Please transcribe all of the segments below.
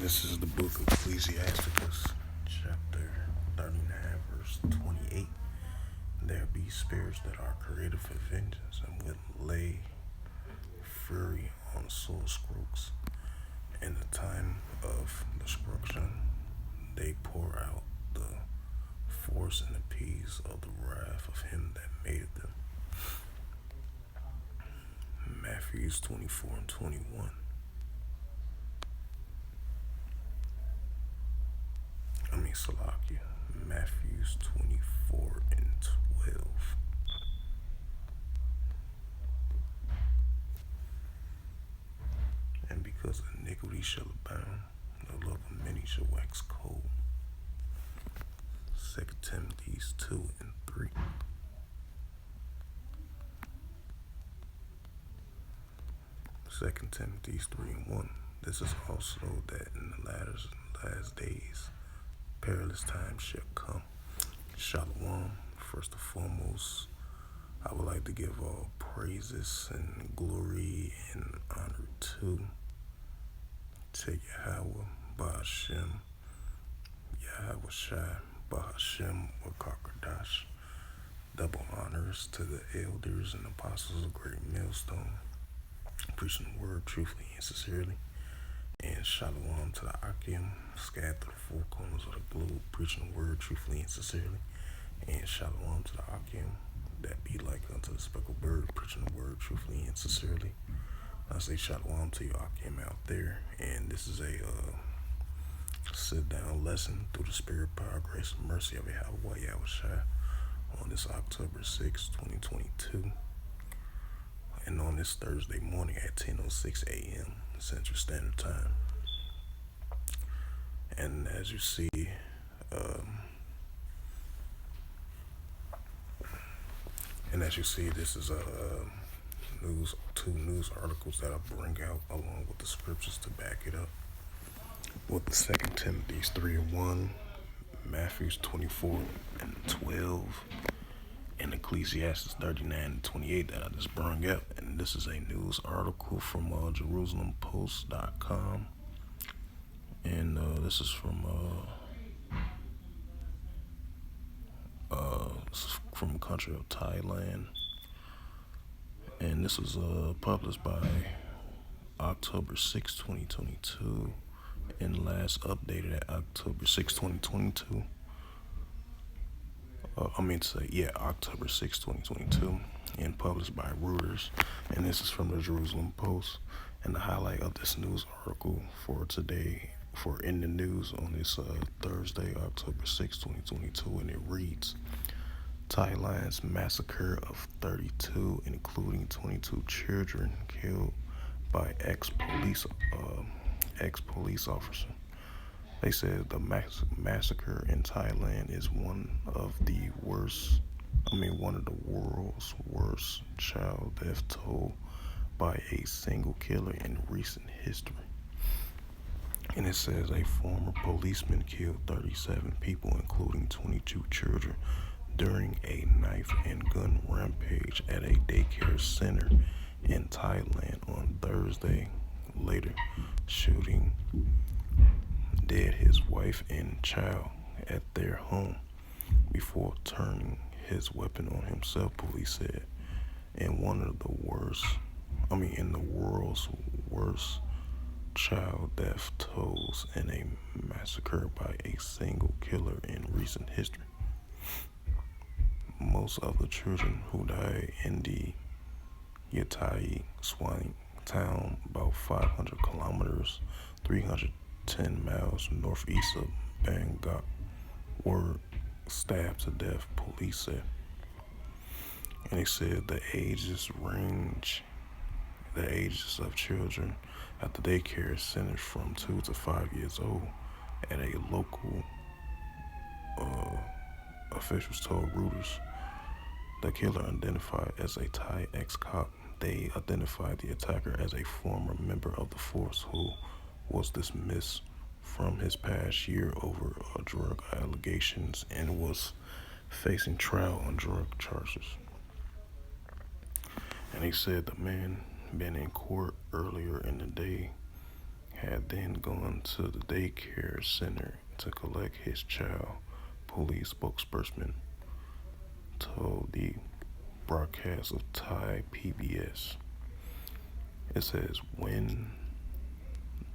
This is the book of Ecclesiasticus, chapter 39, verse 28. There be spirits that are created for vengeance and will lay fury on soul scrokes. In the time of destruction, they pour out the force and the peace of the wrath of him that made them. Matthew 24 and 21. Salakia, Matthew 24 and 12. And because iniquity shall abound, the love of many shall wax cold. 2 Timothy 2 and 3. Second Timothy 3 and 1. This is also that in the last days perilous times shall come. Shalom. First and foremost, I would like to give all praises and glory and honor to Yahweh, Bahashem, Yahweh Shai, Bahashem, Wakakadash. Double honors to the elders and apostles of Great Millstone, preaching the word truthfully and sincerely. And shalom to the Akim, scattered through the four corners of the globe, preaching the word truthfully and sincerely. And shalom to the Akim, that be like unto the speckled bird, preaching the word truthfully and sincerely. I say shalom to you Akim out there. And this is a sit-down lesson through the spirit, power, grace, and mercy of Yahweh Shai on this October 6, 2022. And on this Thursday morning at 10:06 a.m. Central Standard Time. And as you see, this is two news articles that I bring out along with the scriptures to back it up. With the 2 Timothy 3 and 1, Matthew 24 and 12, and Ecclesiastes 39 and 28 that I just brought up. And this is a news article from JerusalemPost.com. And this is from the country of Thailand. And this was published by October 6, 2022, and last updated at October 6, 2022. October 6, 2022, and published by Reuters. And this is from the Jerusalem Post. And the highlight of this news article for today, for in the news on this Thursday, October 6, 2022, and it reads, Thailand's massacre of 32, including 22 children killed by ex-police officer. They said the massacre in Thailand is one of the world's worst child death toll by a single killer in recent history. And it says a former policeman killed 37 people, including 22 children, during a knife and gun rampage at a daycare center in Thailand on Thursday. Later, shooting dead his wife and child at their home before turning his weapon on himself, police said. In the world's worst child death tolls in a massacre by a single killer in recent history. Most of the children who died in the Yatai Swine town, about 500 kilometers, 310 miles northeast of Bangkok, were stabbed to death, police said. And they said the ages of children at the daycare center from 2 to 5 years old. At a local officials told Reuters, the killer identified as a Thai ex-cop. They identified the attacker as a former member of the force who was dismissed from his past year over drug allegations and was facing trial on drug charges. And he said the man been in court earlier in the day had then gone to the daycare center to collect his child, police spokesperson told the broadcast of Thai PBS. It says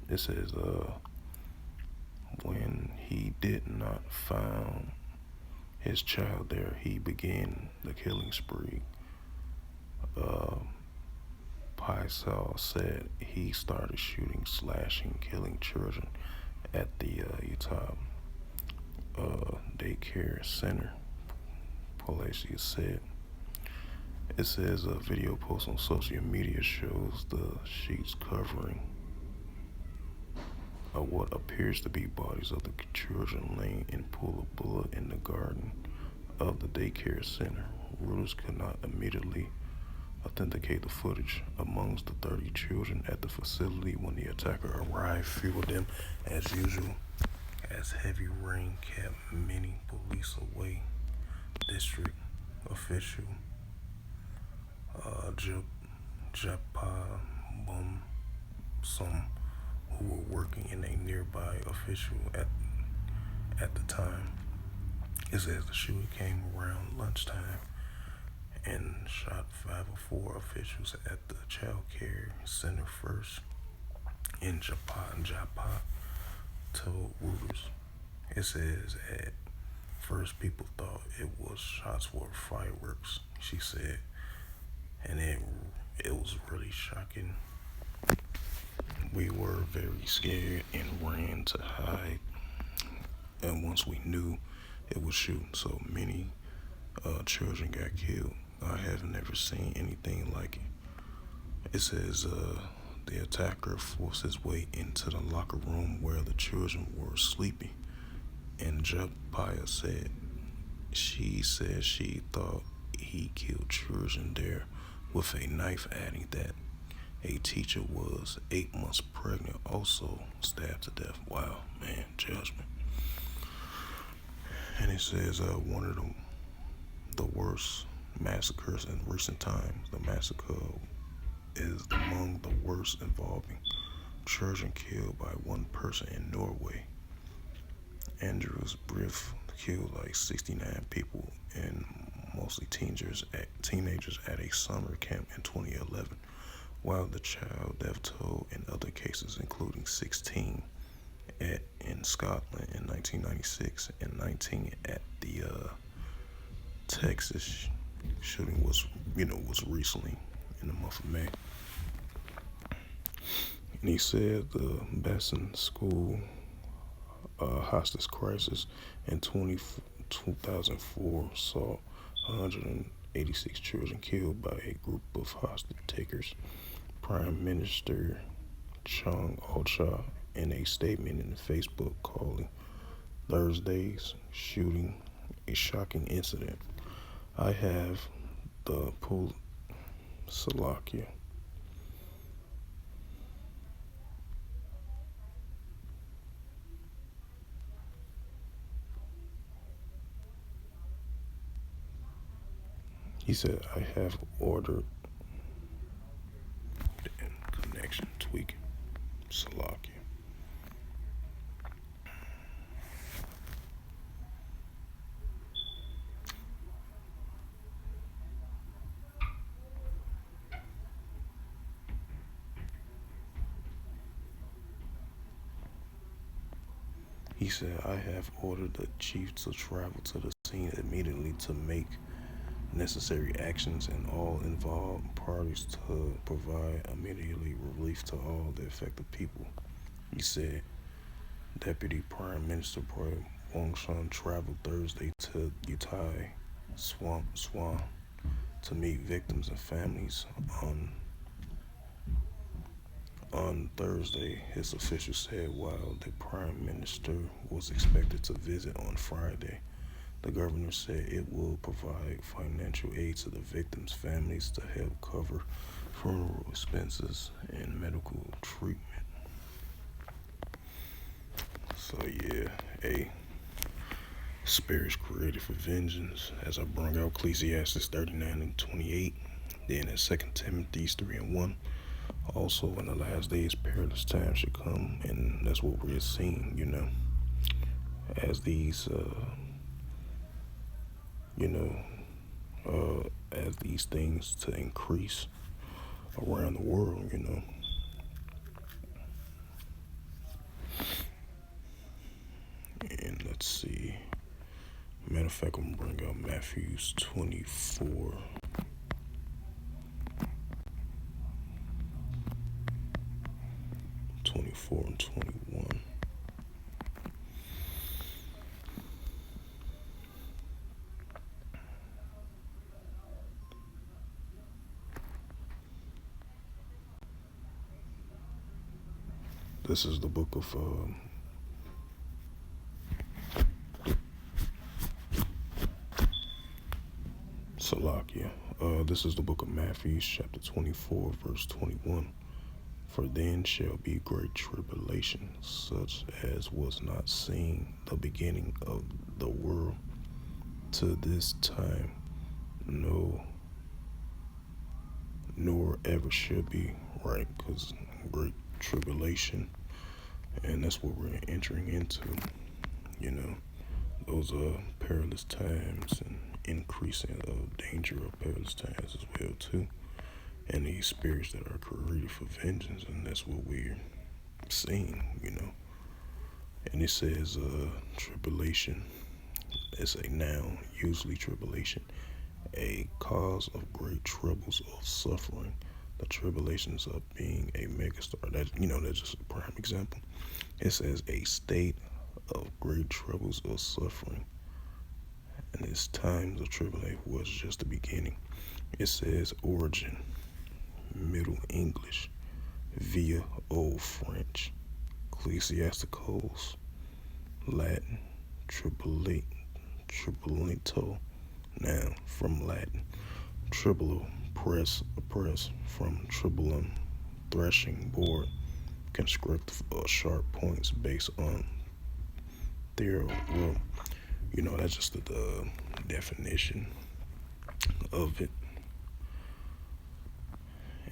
it says when he did not find his child there, he began the killing spree. Uh, Paisal said he started shooting, slashing, killing children at the Utah daycare center. Police said. It says a video post on social media shows the sheets covering what appears to be bodies of the children laying in pool of blood in the garden of the daycare center. Reuters could not immediately authenticate the footage. Amongst the 30 children at the facility when the attacker arrived fueled them as usual, as heavy rain kept many police away. District official Japa some who were working in a nearby official at the time. It says the shooter came around lunchtime and shot 5 or 4 officials at the child care center first in Japa told Reuters. It says at first people thought it was shots for fireworks, she said, and it was really shocking. We were very scared and ran to hide, and once we knew it was shooting, so many children got killed. I have never seen anything like it. It says the attacker forced his way into the locker room where the children were sleeping, and Japaya said she thought he killed children there with a knife, adding that a teacher was 8 months pregnant, also stabbed to death. Wow, man, judgment. And it says one of the worst massacres in recent times. The massacre is among the worst involving children killed by one person in Norway. Andrews Brief killed like 69 people and mostly teenagers at a summer camp in 2011, while the child death toll in other cases, including 16 in Scotland in 1996 and 19 at the Texas shooting was recently in the month of May. And he said the Besson School hostage crisis in 2004 saw 186 children killed by a group of hostage takers. Prime Minister Chung Ocha in a statement in Facebook calling Thursday's shooting a shocking incident. I have the Salakia. He said, I have ordered connection tweak Salakia. He said, I have ordered the chief to travel to the scene immediately to make necessary actions and all involved parties to provide immediately relief to all the affected people. He said Deputy Prime Minister Wong-Shan traveled Thursday to Utah Swan to meet victims and families. On Thursday, his officials said while the Prime Minister was expected to visit on Friday, the governor said it will provide financial aid to the victims' families to help cover funeral expenses and medical treatment. So yeah, spirits created for vengeance, as I brought out Ecclesiastes 39 and 28, then in 2 Timothy 3 and 1, Also, in the last days, perilous times should come, and that's what we're seeing, as these, you know, as these things to increase around the world. And let's see. Matter of fact, I'm gonna bring out Matthew's 24. 24 and 21. This is the book of Salakia. This is the book of Matthew, chapter 24, verse 21. For then shall be great tribulation, such as was not seen the beginning of the world to this time, no, nor ever shall be, right? Because great tribulation, and that's what we're entering into, those perilous times and increasing of danger of perilous times as well too, and these spirits that are created for vengeance, and that's what we're seeing, and it says tribulation. It's a noun, usually tribulation, a cause of great troubles or suffering. The tribulations of being a megastar. That's just a prime example. It says a state of great troubles or suffering. And its times of tribulation was just the beginning. It says origin, Middle English, via Old French, Ecclesiasticals, Latin, tribulito, noun from Latin, tribolo, press, oppress, from tribulum, threshing board, constructive or sharp points based on theory. Well, that's just the definition of it.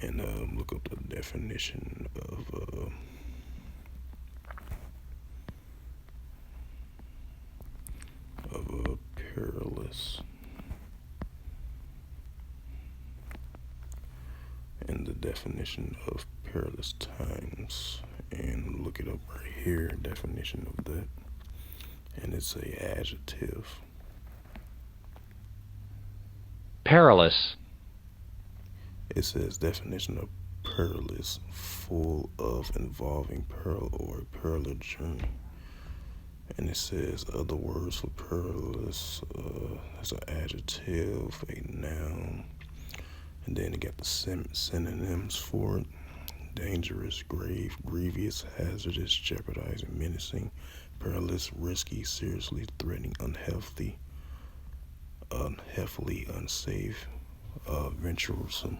And look up the definition of perilous. And the definition of perilous times, and look it up right here, definition of that, and it's a adjective. Perilous. It says definition of perilous, full of, involving peril or a perilous journey. And it says other words for perilous, as an adjective, a noun, and then it got the synonyms for it: dangerous, grave, grievous, hazardous, jeopardizing, menacing, perilous, risky, seriously threatening, unhealthy, unsafe, venturesome.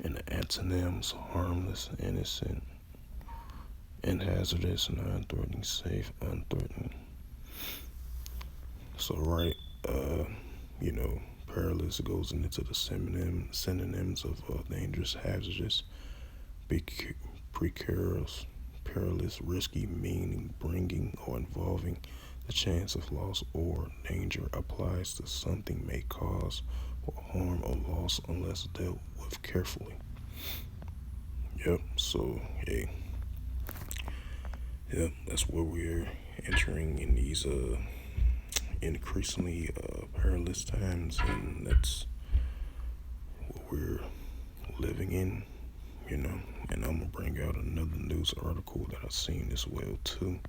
And the antonyms: harmless, innocent, and hazardous, non-threatening, safe, unthreatening. So, right, perilous goes into the synonyms of dangerous, hazardous, precarious, perilous, risky, meaning bringing or involving the chance of loss or danger, applies to something may cause or harm or loss unless dealt with carefully. Yep, so, hey. Yep, that's where we're entering in these increasingly perilous times, and that's what we're living in, and I'm gonna bring out another news article that I've seen as well too.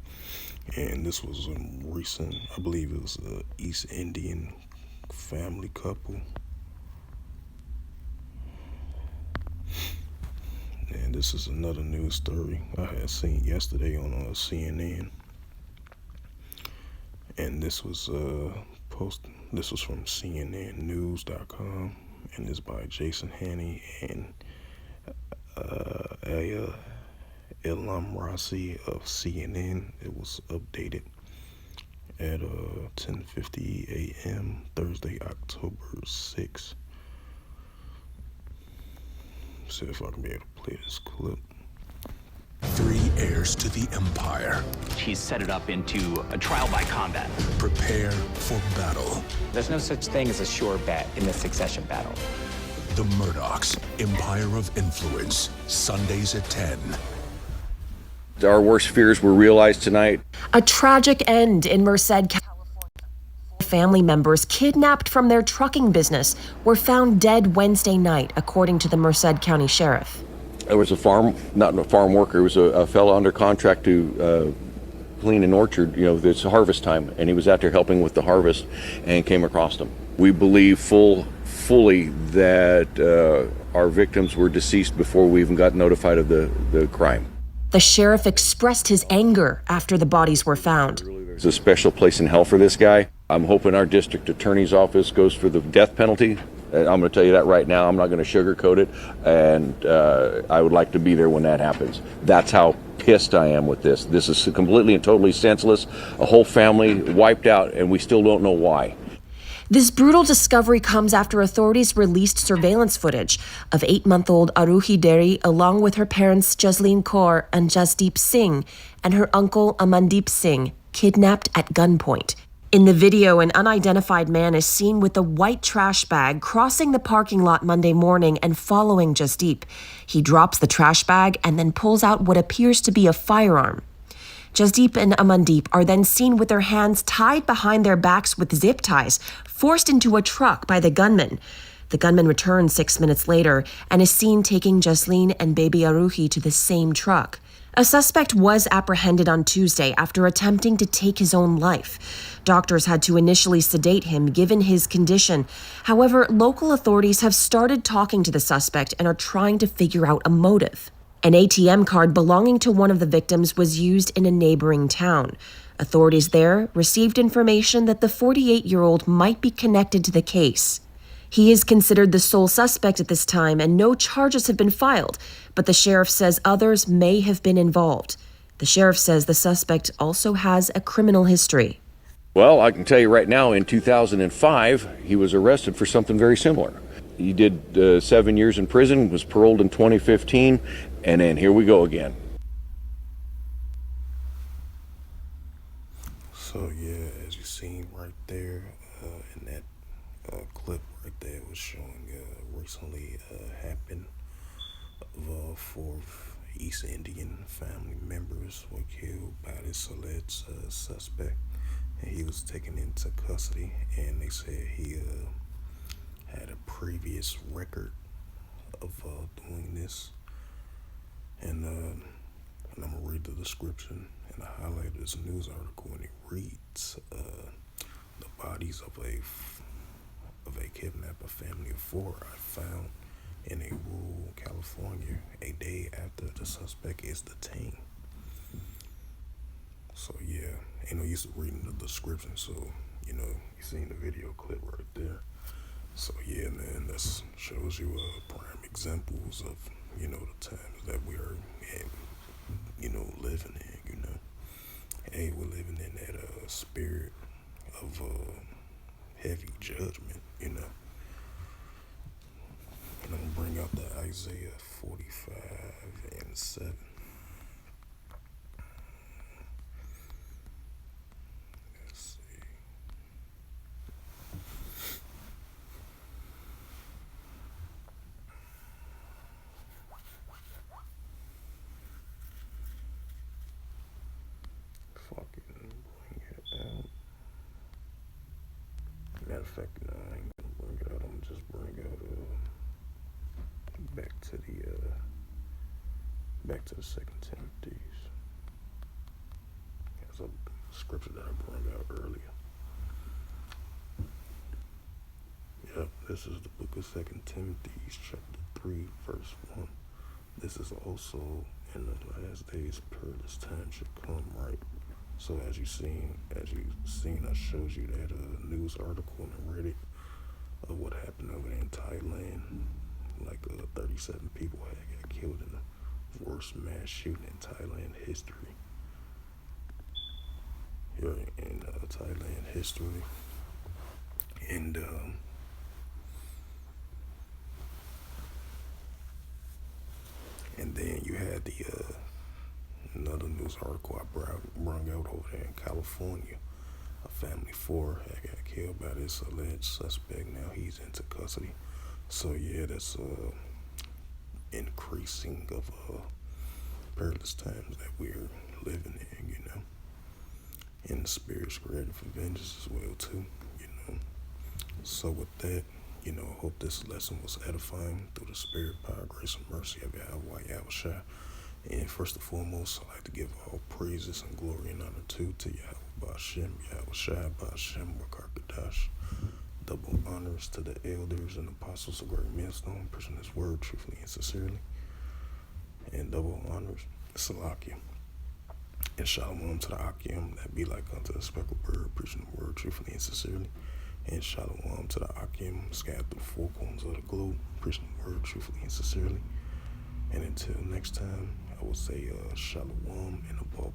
And this was a recent, I believe it was an East Indian family couple. And this is another news story I had seen yesterday on CNN. And this was this was from CNNnews.com, and it's by Jason Haney and Ilham Rasi of CNN. It was updated at 10:50 a.m. Thursday, October 6th. See if I can be able to play this clip. 3 heirs to the empire. He's set it up into a trial by combat. Prepare for battle. There's no such thing as a sure bet in the succession battle. The Murdochs, Empire of Influence. Sundays at 10. Our worst fears were realized tonight. A tragic end in Merced, California. Family members kidnapped from their trucking business were found dead Wednesday night, according to the Merced County Sheriff. There was not a farm worker, it was a fellow under contract to clean an orchard. It's harvest time, and he was out there helping with the harvest and came across them. We believe fully that our victims were deceased before we even got notified of the crime. The sheriff expressed his anger after the bodies were found. There's a special place in hell for this guy. I'm hoping our district attorney's office goes for the death penalty. I'm going to tell you that right now. I'm not going to sugarcoat it, and I would like to be there when that happens. That's how pissed I am with this. This is completely and totally senseless. A whole family wiped out, and we still don't know why. This brutal discovery comes after authorities released surveillance footage of 8-month-old Aruhi Deri along with her parents Jasleen Kaur and Jasdeep Singh and her uncle Amandeep Singh, kidnapped at gunpoint. In the video, an unidentified man is seen with a white trash bag crossing the parking lot Monday morning and following Jasdeep. He drops the trash bag and then pulls out what appears to be a firearm. Jasdeep and Amandeep are then seen with their hands tied behind their backs with zip ties, forced into a truck by the gunman. The gunman returns 6 minutes later and is seen taking Jasleen and baby Aruhi to the same truck. A suspect was apprehended on Tuesday after attempting to take his own life. Doctors had to initially sedate him given his condition. However, local authorities have started talking to the suspect and are trying to figure out a motive. An ATM card belonging to one of the victims was used in a neighboring town. Authorities there received information that the 48-year-old might be connected to the case. He is considered the sole suspect at this time, and no charges have been filed, but the sheriff says others may have been involved. The sheriff says the suspect also has a criminal history. Well, I can tell you right now, in 2005, he was arrested for something very similar. He did 7 years in prison, was paroled in 2015, and then here we go again. So yeah, as you seen right there in that clip right there, was showing recently happened of 4 East Indian family members were killed by this alleged suspect, and he was taken into custody, and they said he had a previous record of doing this. And I'm gonna read the description, and I highlighted this news article, and it reads: the bodies of a kidnapper family of 4 are found in a rural California a day after the suspect is detained. So yeah, I'm used to reading the description, so you seen the video clip right there. So yeah, man, that shows you prime examples of the times that we are living in. Hey, we're living in that spirit of heavy judgment. And I'm gonna bring out the Isaiah 45:7. Let's see. Fucking bring it out. Matter of fact, no, I ain't gonna bring it out. I'm gonna just bring out back to the 2nd Timothy's. That's a scripture that I brought out earlier. Yep, this is the book of 2nd Timothy, chapter 3, verse 1. This is also in the last days, perilous time should come, right? So as you seen, I showed you that news article on Reddit of what happened over there in Thailand. Like 37 people had got killed in the worst mass shooting in Thailand history. Here in Thailand history, and then you had the another news article I brung out over there in California. A family of 4 had got killed by this alleged suspect. Now he's into custody. So yeah, that's increasing of perilous times that we're living in, you know. And the spirit's created for vengeance as well too, you know. So with that, you know, I hope this lesson was edifying through the spirit, power, grace, and mercy of Yahweh Yahushua. And first and foremost, I'd like to give all praises and glory and honor to Yahweh Ba'Shem, Yahushua Ba'Shem, Wakar double honors to the elders and apostles of Great Millstone, preaching His word truthfully and sincerely. And double honors, Salakia. And shalom to the Akim that be like unto the speckled bird, preaching the word truthfully and sincerely. And shalom to the Akim scattered through 4 corners of the globe, preaching the word truthfully and sincerely. And until next time, I will say shalom and above